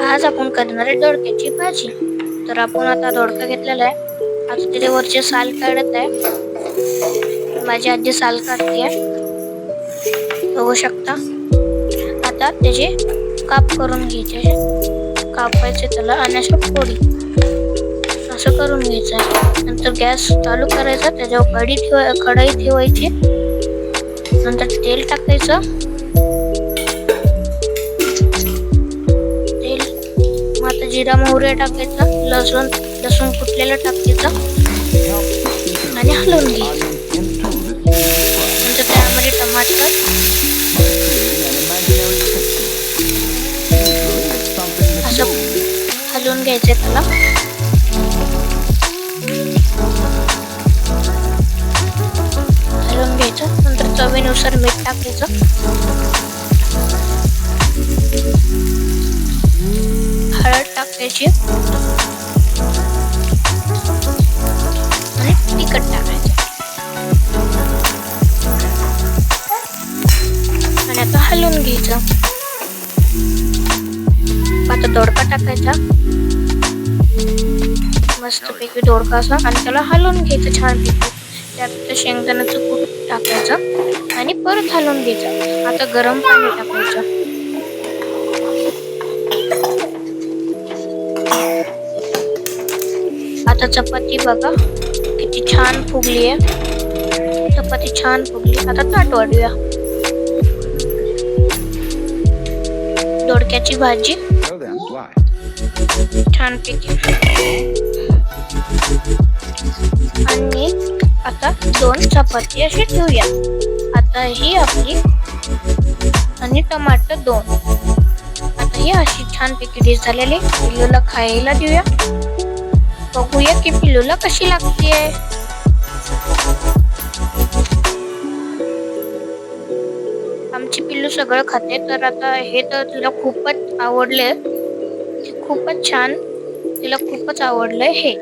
आज आपण करणार आहे दोडक्याची भाजी. तर आपण आता दोडका घेतलेला आहे. आता त्याचे वरचे साल काढत आहे. माझी आजी साल काढते, बघू शकता. आता त्याचे काप करून घ्यायचे, कापायचे त्याला आणि अशा फोडी असं करून घ्यायचं. नंतर गॅस चालू करायचा, त्याच्यावर कढई ठेवायची. नंतर तेल टाकायचं. आता जिरा मोहरी टाकायचा, लसूण कुटलेलं टाकायचं आणि हलवून घ्यायचं. नंतर त्यामध्ये टमाटर असं हलवून घ्यायचं त्याला. हलवून घ्यायचं. नंतर चवीनुसार मीठ टाकायचं. हळद टाकायची आणि तिखट टाकायचं आणि आता हलवून घ्यायचं. आता दोडका टाकायचा, मस्तपैकी दोडका असा, आणि त्याला हलवून घ्यायचं छानपैकी. त्यात शेंगदाण्याचं कूट टाकायचं आणि परत हलवून घ्यायचं. आता गरम पाणी टाकायचं. आता चपाती बघा किती छान फुगली आहे. चपाती छान फुगली. आता ताट वाढूया. दोडक्याची भाजी छानपैकी. आणि आता 2 चपाती अशी ठेवूया. आता ही आपली आणि टमाटर 2. आता ही अशी छानपैकी डिश झालेली. पिल्लूला खायला देऊया. बघूया की पिल्लूला कशी लागते. आमची पिल्लू सगळं खाते. तर आता हे तर तिला खूपच आवडले. खूपच छान, तिला खूपच आवडलंय हे.